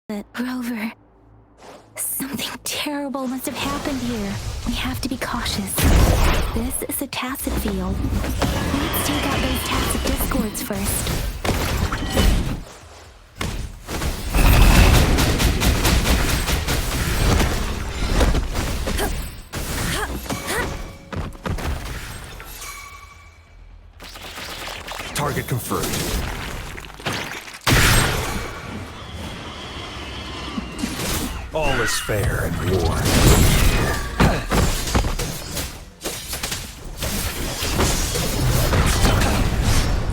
But Rover, something terrible must have happened here. We have to be cautious. This is a tacit field. Let's take out those tacit discords first. Target confirmed. All is fair in war.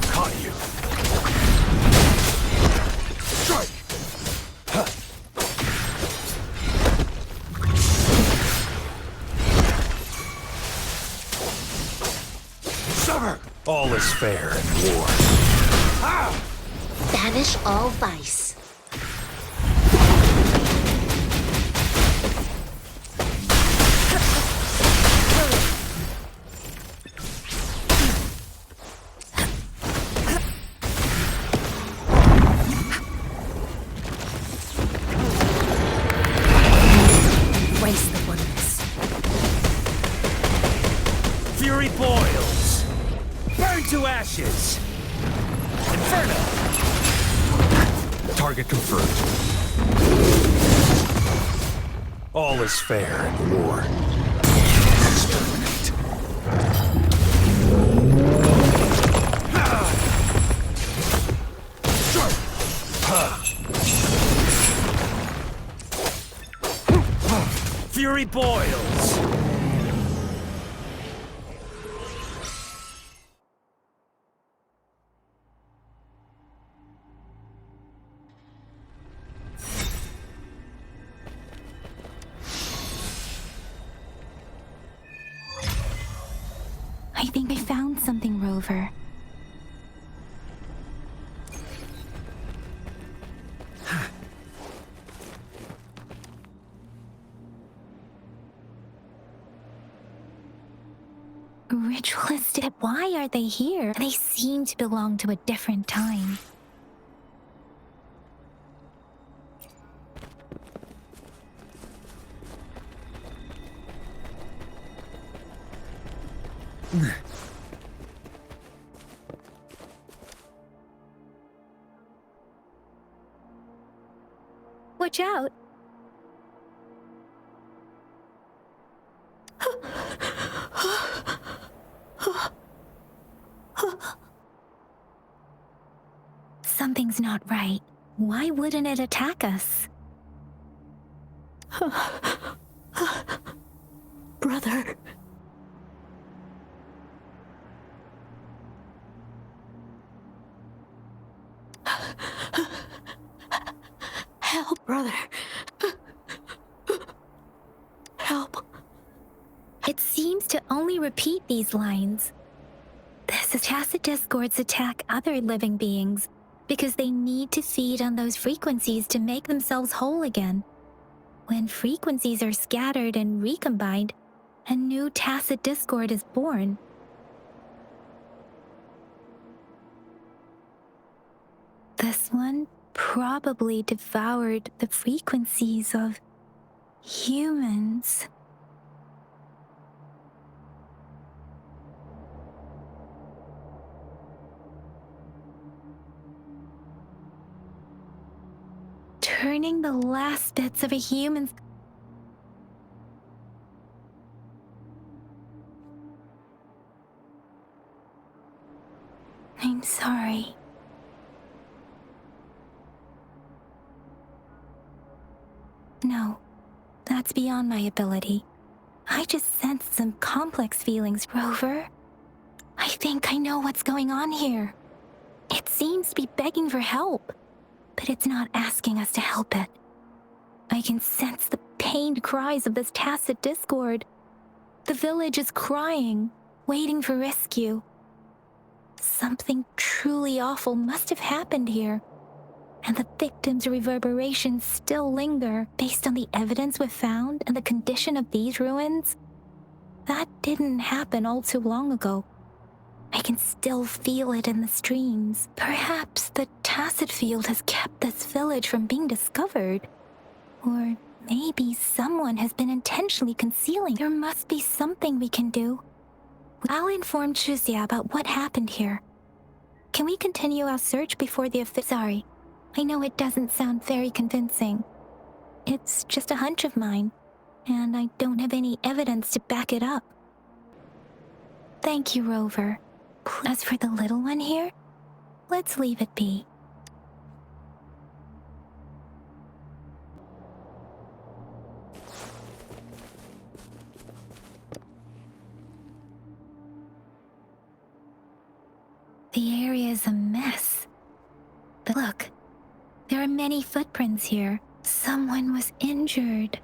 Caught you. Strike! Sever! All is fair in war. Banish all vice. Embrace the oneness. Fury boils! Burn to ashes! Inferno! Target confirmed. All is fair in war. Exterminate. Strike! Fury boils! I think I found something, Rover. Ritualistic. Why are they here? They seem to belong to a different time. Watch out! Something's not right. Why wouldn't it attack us? Brother. Help, brother. Help. It seems to only repeat these lines. This is tacit discords attack other living beings because they need to feed on those frequencies to make themselves whole again. When frequencies are scattered and recombined, a new tacit discord is born. This one probably devoured the frequencies of humans. Turning the last bits of a human's... I'm sorry. No, that's beyond my ability. I just sensed some complex feelings, Rover. I think I know what's going on here. It seems to be begging for help, but it's not asking us to help it. I can sense the pained cries of this tacit discord. The village is crying, waiting for rescue. Something truly awful must have happened here, and the victims' reverberations still linger based on the evidence we've found and the condition of these ruins. That didn't happen all too long ago. I can still feel it in the streams. Perhaps the tacit field has kept this village from being discovered. Or maybe someone has been intentionally concealing. There must be something we can do. I'll inform Chuzia about what happened here. Can we continue our search before the Sorry, I know it doesn't sound very convincing. It's just a hunch of mine, and I don't have any evidence to back it up. Thank you, Rover. As for the little one here, let's leave it be. The area is a mess. But look, there are many footprints here. Someone was injured.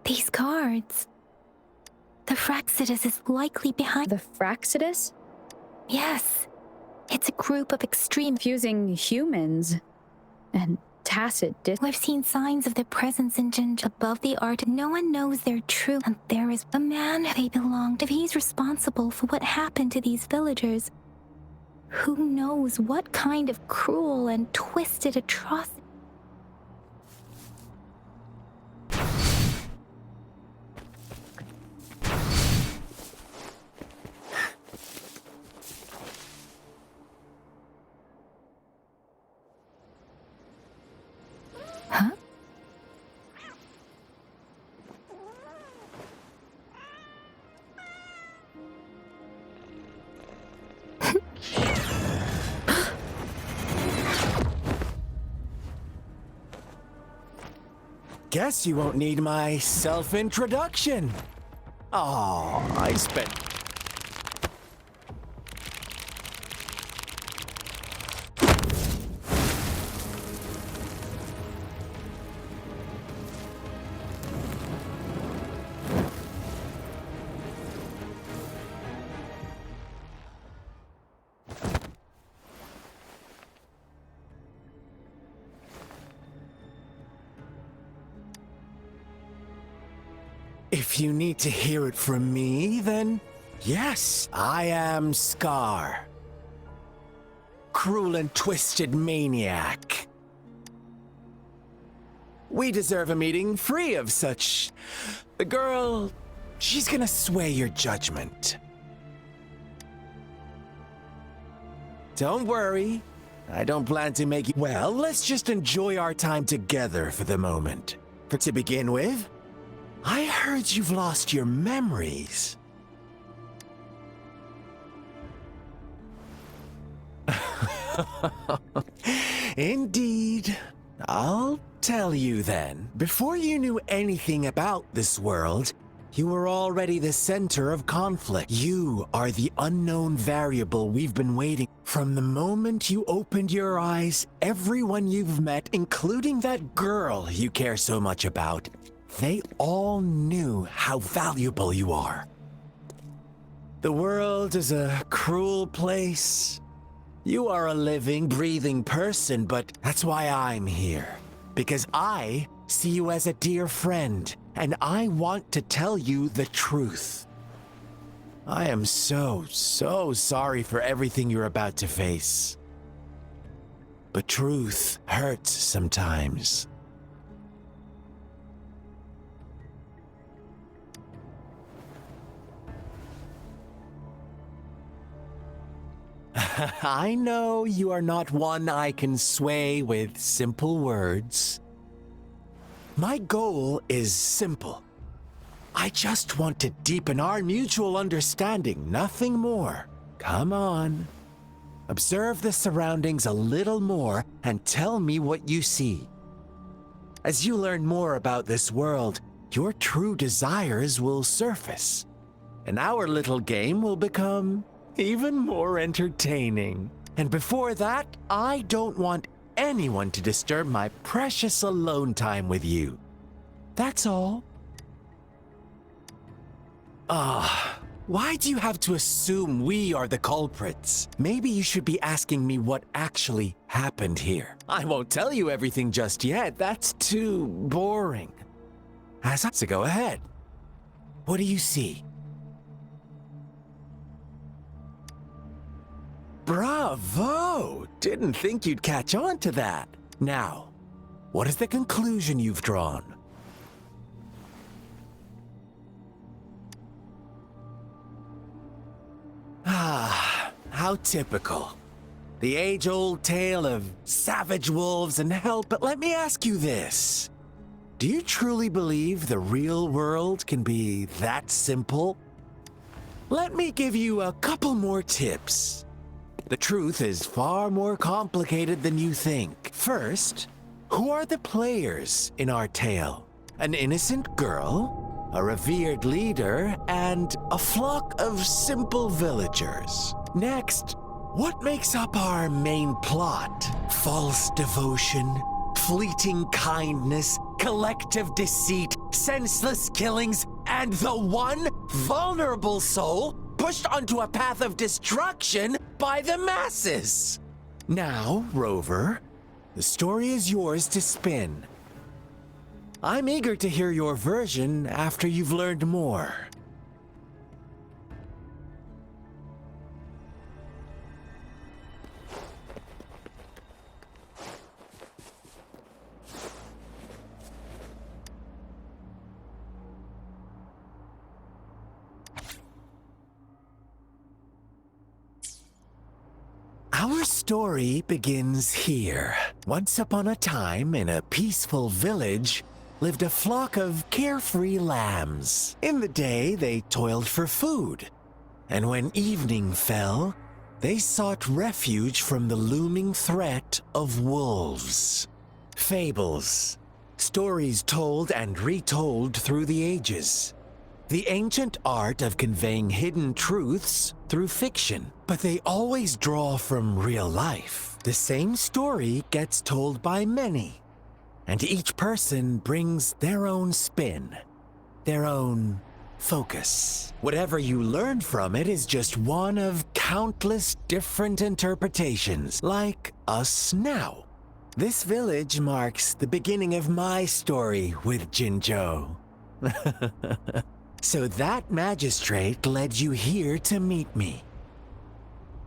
These cards. The Fraxidus is likely behind. The Fraxidus? Yes. It's a group of extreme Fusing humans and tacit We've seen signs of their presence in Jinja above the art. No one knows their true. And there is a man they belong to. If he's responsible for what happened to these villagers, who knows what kind of cruel and twisted atrocity. Huh? Guess you won't need my self-introduction. Oh, I spent... If you need to hear it from me, then yes, I am Scar. Cruel and twisted maniac. We deserve a meeting free of such... The girl, she's gonna sway your judgment. Don't worry, I don't plan to make you... Well, let's just enjoy our time together for the moment. For to begin with, I heard you've lost your memories. Indeed. I'll tell you then. Before you knew anything about this world, you were already the center of conflict. You are the unknown variable we've been waiting. From the moment you opened your eyes, everyone you've met, including that girl you care so much about, they all knew how valuable you are. The world is a cruel place. You are a living, breathing person, but that's why I'm here. Because I see you as a dear friend, and I want to tell you the truth. I am so sorry for everything you're about to face. But truth hurts sometimes. I know you are not one I can sway with simple words. My goal is simple. I just want to deepen our mutual understanding, nothing more. Come on. Observe the surroundings a little more and tell me what you see. As you learn more about this world, your true desires will surface, and our little game will become even more entertaining. And before that, I don't want anyone to disturb my precious alone time with you. That's all. Why do you have to assume we are the culprits? Maybe you should be asking me what actually happened here. I won't tell you everything just yet. That's too boring. So go ahead. What do you see? Bravo! Didn't think you'd catch on to that. Now, what is the conclusion you've drawn? Ah, how typical. The age-old tale of savage wolves and hell, but let me ask you this. Do you truly believe the real world can be that simple? Let me give you a couple more tips. The truth is far more complicated than you think. First, who are the players in our tale? An innocent girl, a revered leader, and a flock of simple villagers. Next, what makes up our main plot? False devotion, fleeting kindness, collective deceit, senseless killings, and the one vulnerable soul pushed onto a path of destruction by the masses. Now, Rover, the story is yours to spin. I'm eager to hear your version after you've learned more. Our story begins here. Once upon a time, in a peaceful village, lived a flock of carefree lambs. In the day, they toiled for food, and when evening fell, they sought refuge from the looming threat of wolves. Fables, stories told and retold through the ages. The ancient art of conveying hidden truths through fiction, but they always draw from real life. The same story gets told by many, and each person brings their own spin, their own focus. Whatever you learn from it is just one of countless different interpretations, like us now. This village marks the beginning of my story with Jinzhou. So that magistrate led you here to meet me.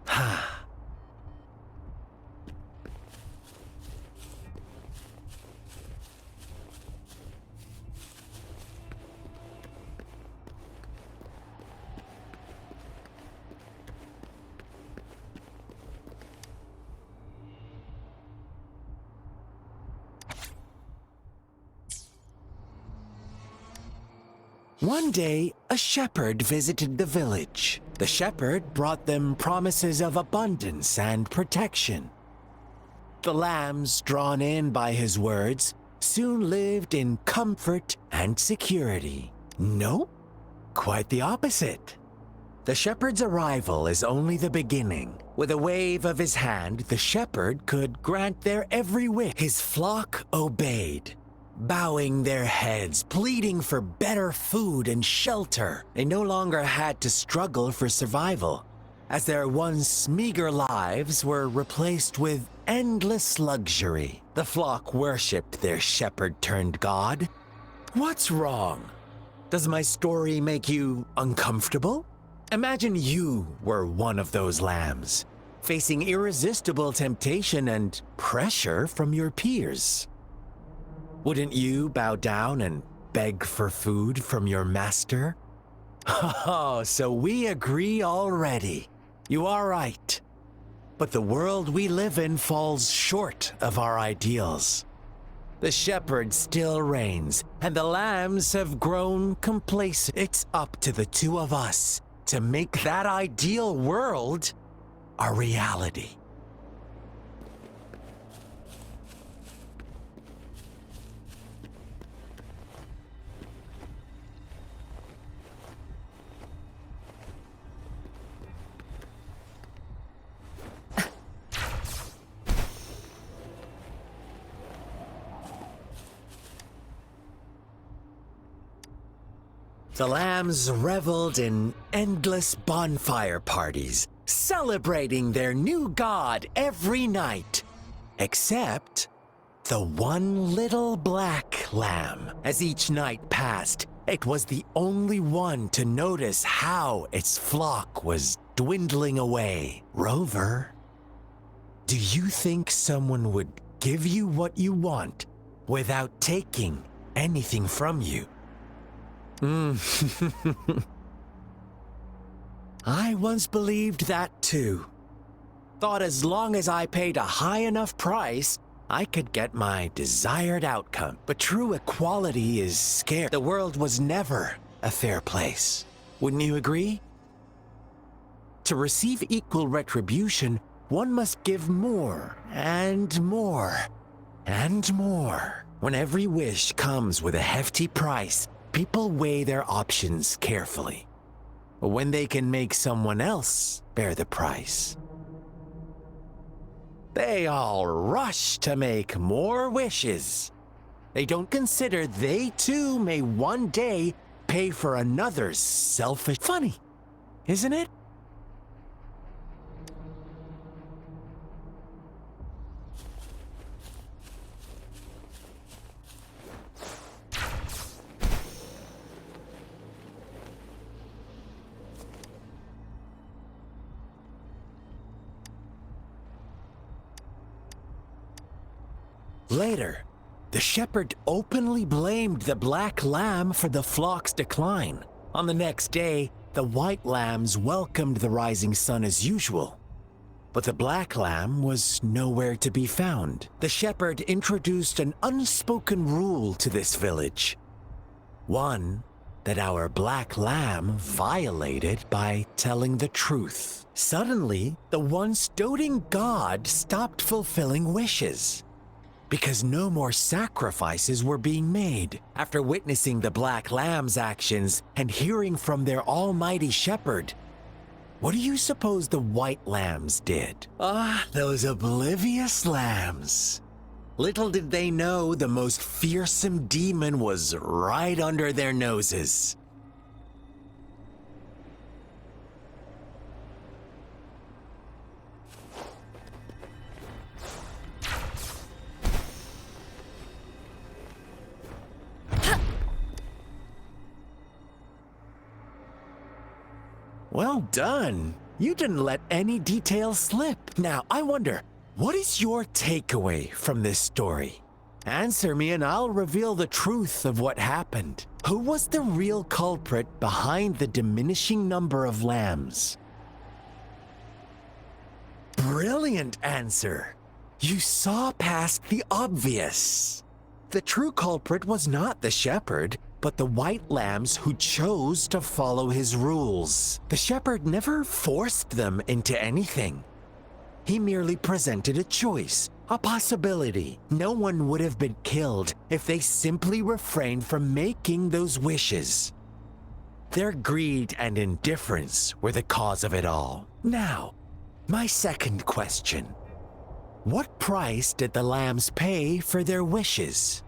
Ha. One day, a shepherd visited the village. The shepherd brought them promises of abundance and protection. The lambs, drawn in by his words, soon lived in comfort and security. No, quite the opposite. The shepherd's arrival is only the beginning. With a wave of his hand, the shepherd could grant their every wish. His flock obeyed, bowing their heads, pleading for better food and shelter. They no longer had to struggle for survival, as their once meager lives were replaced with endless luxury. The flock worshipped their shepherd-turned-god. What's wrong? Does my story make you uncomfortable? Imagine you were one of those lambs, facing irresistible temptation and pressure from your peers. Wouldn't you bow down and beg for food from your master? Oh, so we agree already. You are right. But the world we live in falls short of our ideals. The shepherd still reigns, and the lambs have grown complacent. It's up to the two of us to make that ideal world a reality. The lambs reveled in endless bonfire parties, celebrating their new god every night. Except the one little black lamb. As each night passed, it was the only one to notice how its flock was dwindling away. Rover, do you think someone would give you what you want without taking anything from you? I once believed that too. Thought as long as I paid a high enough price, I could get my desired outcome. But true equality is scarce. The world was never a fair place. Wouldn't you agree? To receive equal retribution, one must give more and more and more. When every wish comes with a hefty price, people weigh their options carefully. When they can make someone else bear the price, they all rush to make more wishes. They don't consider they too may one day pay for another's selfish. Funny, isn't it? Later, the shepherd openly blamed the black lamb for the flock's decline. On the next day, the white lambs welcomed the rising sun as usual. But the black lamb was nowhere to be found. The shepherd introduced an unspoken rule to this village. One that our black lamb violated by telling the truth. Suddenly, the once doting god stopped fulfilling wishes, because no more sacrifices were being made. After witnessing the black lamb's actions and hearing from their almighty shepherd, what do you suppose the white lambs did? Those oblivious lambs. Little did they know the most fearsome demon was right under their noses. Well done. You didn't let any details slip. Now, I wonder, what is your takeaway from this story? Answer me and I'll reveal the truth of what happened. Who was the real culprit behind the diminishing number of lambs? Brilliant answer. You saw past the obvious. The true culprit was not the shepherd, but the white lambs who chose to follow his rules. The shepherd never forced them into anything. He merely presented a choice, a possibility. No one would have been killed if they simply refrained from making those wishes. Their greed and indifference were the cause of it all. Now, my second question. What price did the lambs pay for their wishes?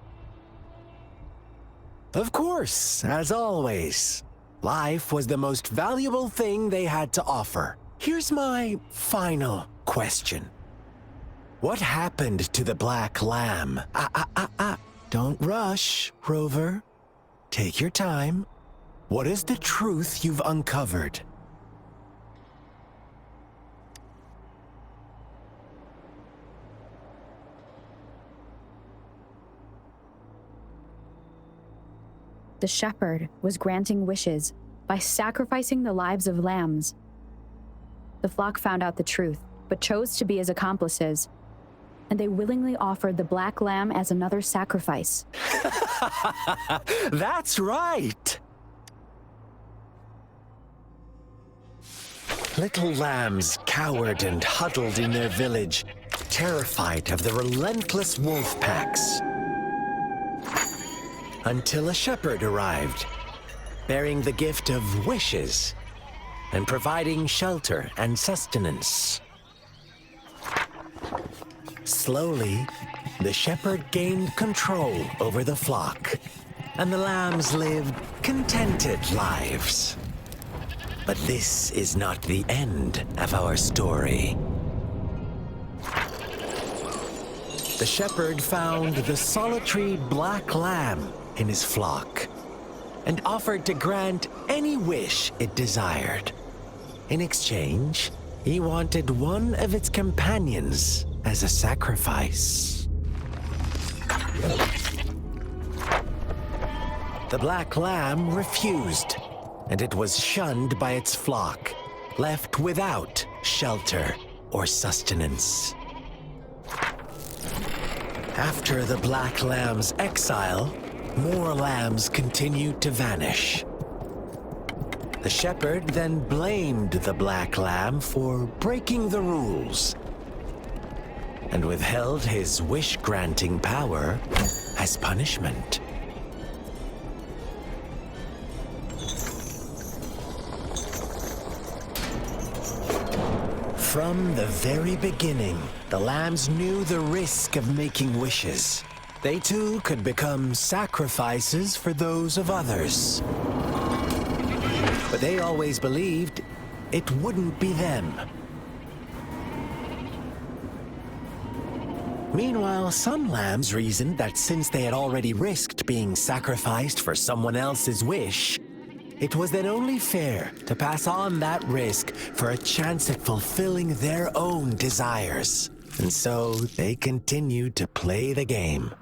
Of course, as always, life was the most valuable thing they had to offer. Here's my final question. What happened to the black lamb? Don't rush, Rover. Take your time. What is the truth you've uncovered? The shepherd was granting wishes by sacrificing the lives of lambs. The flock found out the truth, but chose to be his accomplices, and they willingly offered the black lamb as another sacrifice. That's right! Little lambs cowered and huddled in their village, terrified of the relentless wolf packs. Until a shepherd arrived, bearing the gift of wishes and providing shelter and sustenance. Slowly, the shepherd gained control over the flock, and the lambs lived contented lives. But this is not the end of our story. The shepherd found the solitary black lamb in his flock and offered to grant any wish it desired. In exchange, he wanted one of its companions as a sacrifice. The black lamb refused, and it was shunned by its flock, left without shelter or sustenance. After the black lamb's exile, more lambs continued to vanish. The shepherd then blamed the black lamb for breaking the rules and withheld his wish-granting power as punishment. From the very beginning, the lambs knew the risk of making wishes. They too could become sacrifices for those of others. But they always believed it wouldn't be them. Meanwhile, some lambs reasoned that since they had already risked being sacrificed for someone else's wish, it was then only fair to pass on that risk for a chance at fulfilling their own desires. And so they continued to play the game.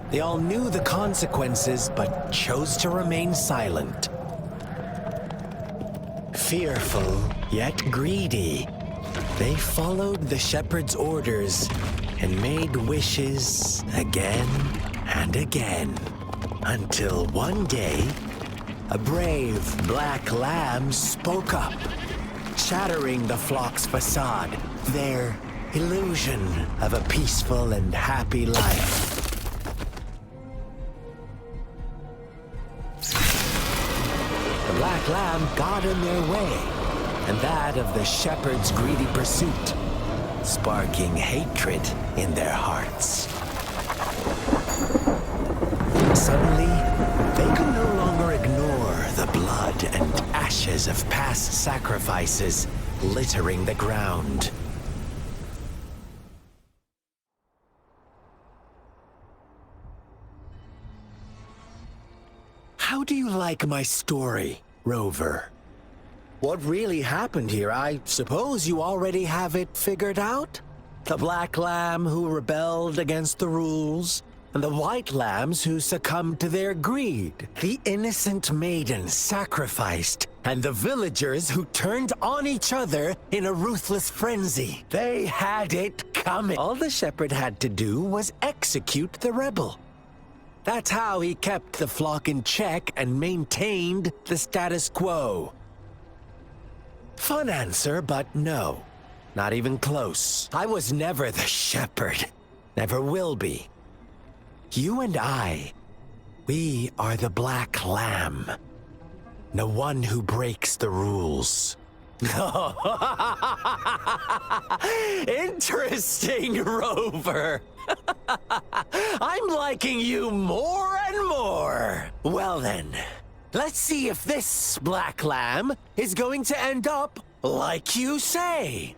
They all knew the consequences, but chose to remain silent. Fearful, yet greedy, they followed the shepherd's orders and made wishes again and again. Until one day, a brave black lamb spoke up, shattering the flock's facade, their illusion of a peaceful and happy life. The black lamb got in their way, and that of the shepherd's greedy pursuit, sparking hatred in their hearts. Suddenly, they could no longer ignore the blood and ashes of past sacrifices littering the ground. How do you like my story, Rover? What really happened here? I suppose you already have it figured out? The black lamb who rebelled against the rules, and the white lambs who succumbed to their greed. The innocent maiden sacrificed, and the villagers who turned on each other in a ruthless frenzy. They had it coming. All the shepherd had to do was execute the rebel. That's how he kept the flock in check and maintained the status quo. Fun answer, but no. Not even close. I was never the shepherd. Never will be. You and I, we are the black lamb. The one who breaks the rules. Interesting, Rover. I'm liking you more and more. Well then, let's see if this black lamb is going to end up like you say.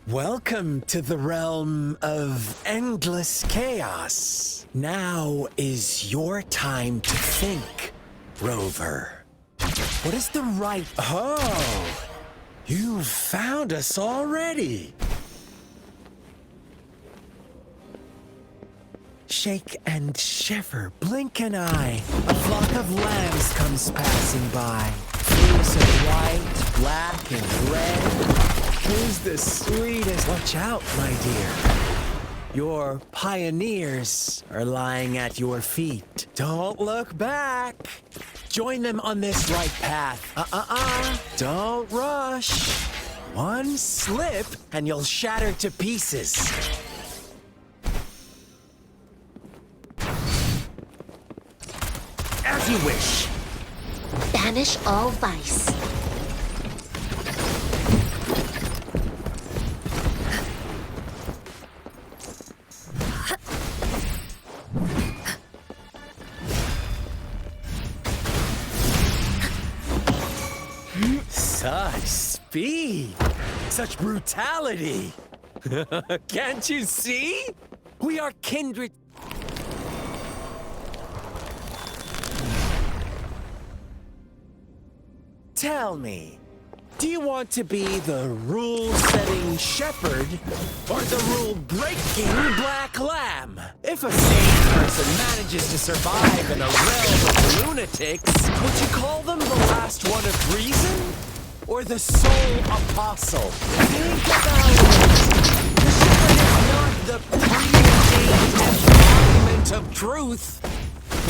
Welcome to the realm of endless chaos. Now is your time to think, Rover. What is the right... Oh, you found us already. Shake and shiver, blink an eye. A flock of lambs comes passing by. Fleece of white, black, and red. Who's the sweetest? Watch out, my dear. Your pioneers are lying at your feet. Don't look back. Join them on this right path. Don't rush. One slip and you'll shatter to pieces. As you wish. Banish all vice. Such speed! Such brutality! Can't you see? We are kindred. Tell me, do you want to be the rule-setting shepherd or the rule-breaking black lamb? If a sane person manages to survive in a realm of lunatics, would you call them the last one of reason? Or the sole apostle? Think about it. The shepherd is not the preordained embodiment of truth.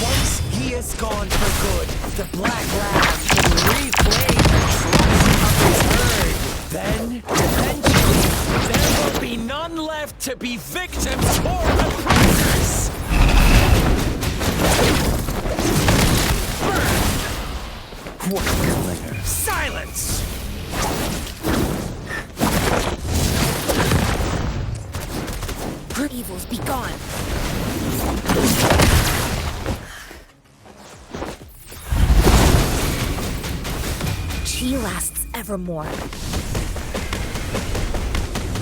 Once he is gone for good, the black lamb can reclaim the trust of his herd. Then, eventually, there will be none left to be victims or oppressors. What glitter? Silence! Evils be gone. She lasts evermore.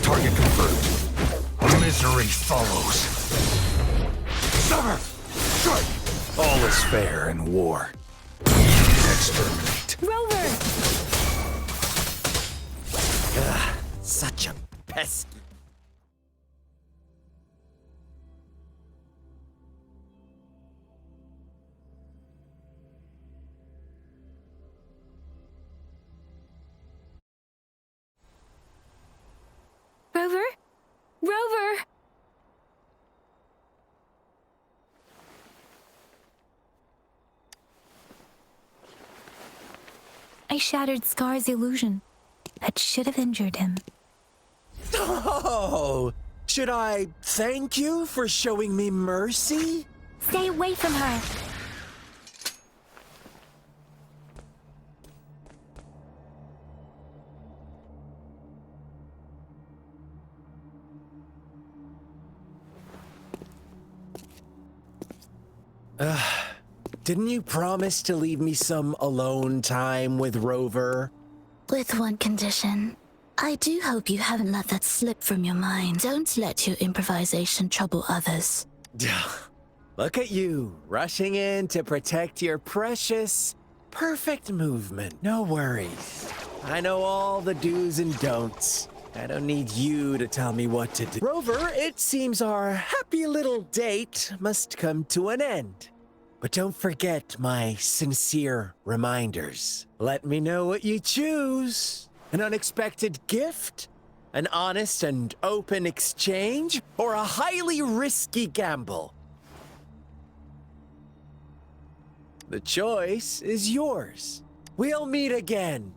Target confirmed. Misery follows. Stop! Strike! All is fair in war. Exterminate. Rover! Such a pesky. Rover? Rover! I shattered Scar's illusion. That should have injured him. Oh! Should I thank you for showing me mercy? Stay away from her! Didn't you promise to leave me some alone time with Rover? With one condition. I do hope you haven't let that slip from your mind. Don't let your improvisation trouble others. Look at you, rushing in to protect your precious, perfect movement. No worries. I know all the do's and don'ts. I don't need you to tell me what to do. Rover, it seems our happy little date must come to an end. But don't forget my sincere reminders. Let me know what you choose. An unexpected gift? An honest and open exchange? Or a highly risky gamble? The choice is yours. We'll meet again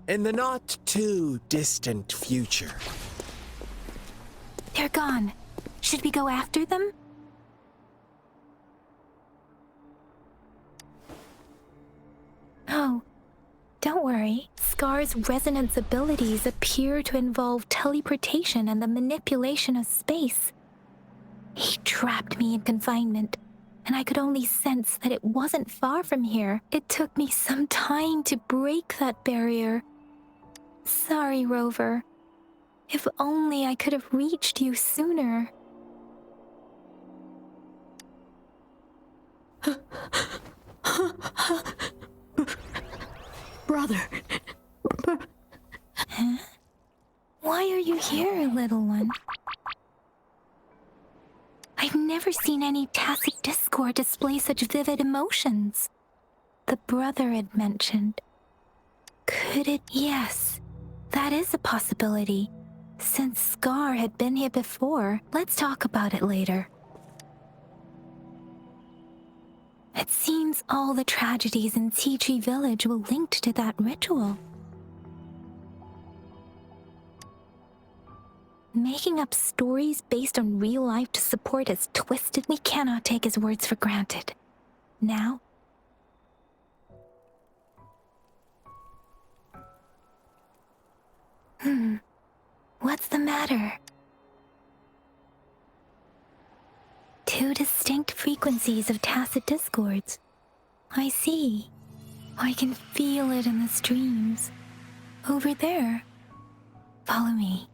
in the not-too-distant future. They're gone. Should we go after them? Oh, don't worry. Scar's resonance abilities appear to involve teleportation and the manipulation of space. He trapped me in confinement, and I could only sense that it wasn't far from here. It took me some time to break that barrier. Sorry, Rover. If only I could have reached you sooner. Brother. Huh? Why are you here, little one? I've never seen any tacit discord display such vivid emotions. The brother had mentioned. Could it? Yes, that is a possibility. Since Scar had been here before, let's talk about it later. It seems all the tragedies in Tea Tree Village were linked to that ritual. Making up stories based on real life to support his twisted, we cannot take his words for granted. Now, What's the matter? Two distinct frequencies of tacit discords. I see. I can feel it in the streams. Over there. Follow me.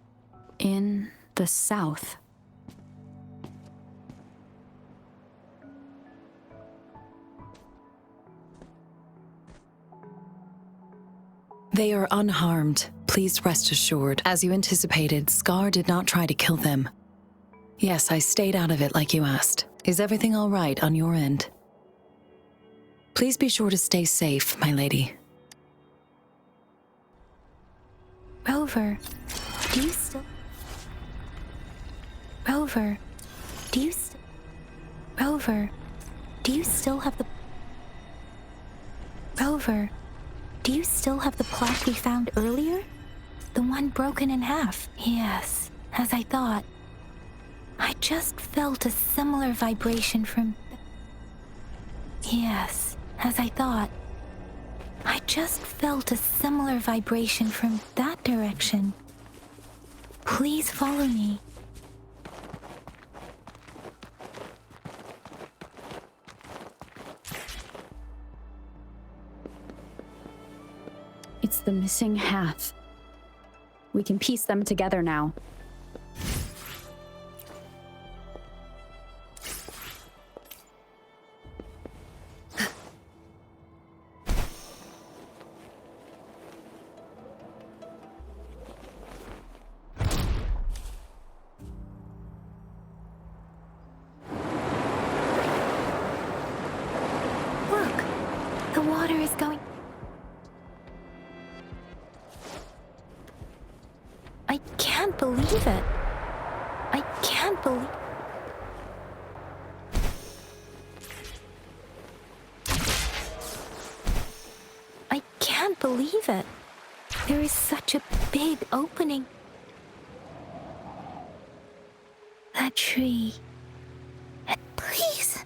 In the south. They are unharmed. Please rest assured. As you anticipated, Scar did not try to kill them. Yes, I stayed out of it like you asked. Is everything all right on your end? Please be sure to stay safe, my lady. Rover, do you still... Rover, do you still... Rover, do you still have the... Rover, do you still have the plaque we found earlier? The one broken in half? Yes, as I thought. I just felt a similar vibration from... Yes, as I thought. I just felt a similar vibration from that direction. Please follow me. It's the missing half. We can piece them together now. Look, the water is going... I can't believe it. I can't believe... I can't believe it. There is such a big opening. That tree. Please,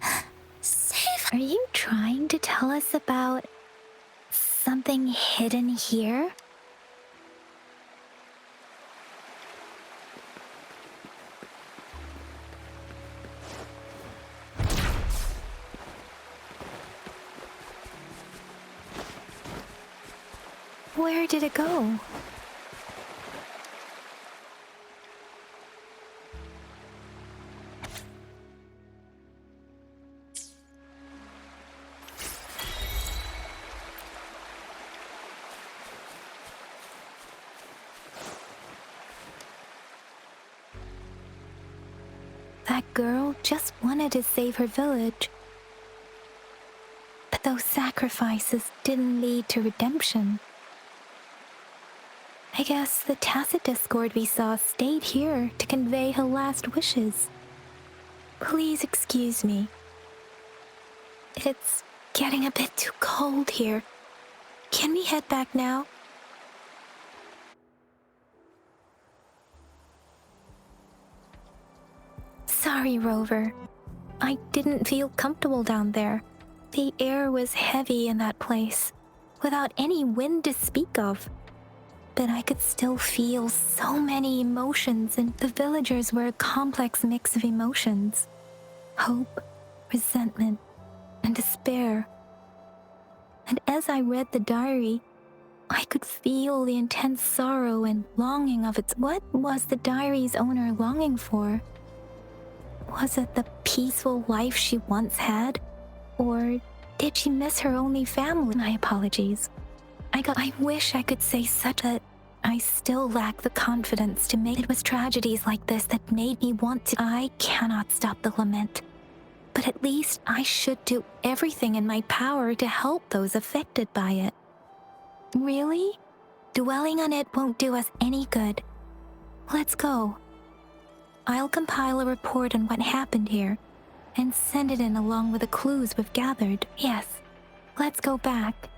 save. Are you trying to tell us about something hidden here? Where did it go? That girl just wanted to save her village. But those sacrifices didn't lead to redemption. I guess the tacit discord we saw stayed here to convey her last wishes. Please excuse me. It's getting a bit too cold here. Can we head back now? Sorry, Rover. I didn't feel comfortable down there. The air was heavy in that place, without any wind to speak of. But I could still feel so many emotions, and the villagers were a complex mix of emotions. Hope, resentment, and despair. And as I read the diary, I could feel the intense sorrow and longing of its... What was the diary's owner longing for? Was it the peaceful life she once had? Or did she miss her only family? My apologies. I wish I could say such a... I still lack the confidence to make... It was tragedies like this that made me want to... I cannot stop the lament. But at least I should do everything in my power to help those affected by it. Really? Dwelling on it won't do us any good. Let's go. I'll compile a report on what happened here and send it in along with the clues we've gathered. Yes, let's go back.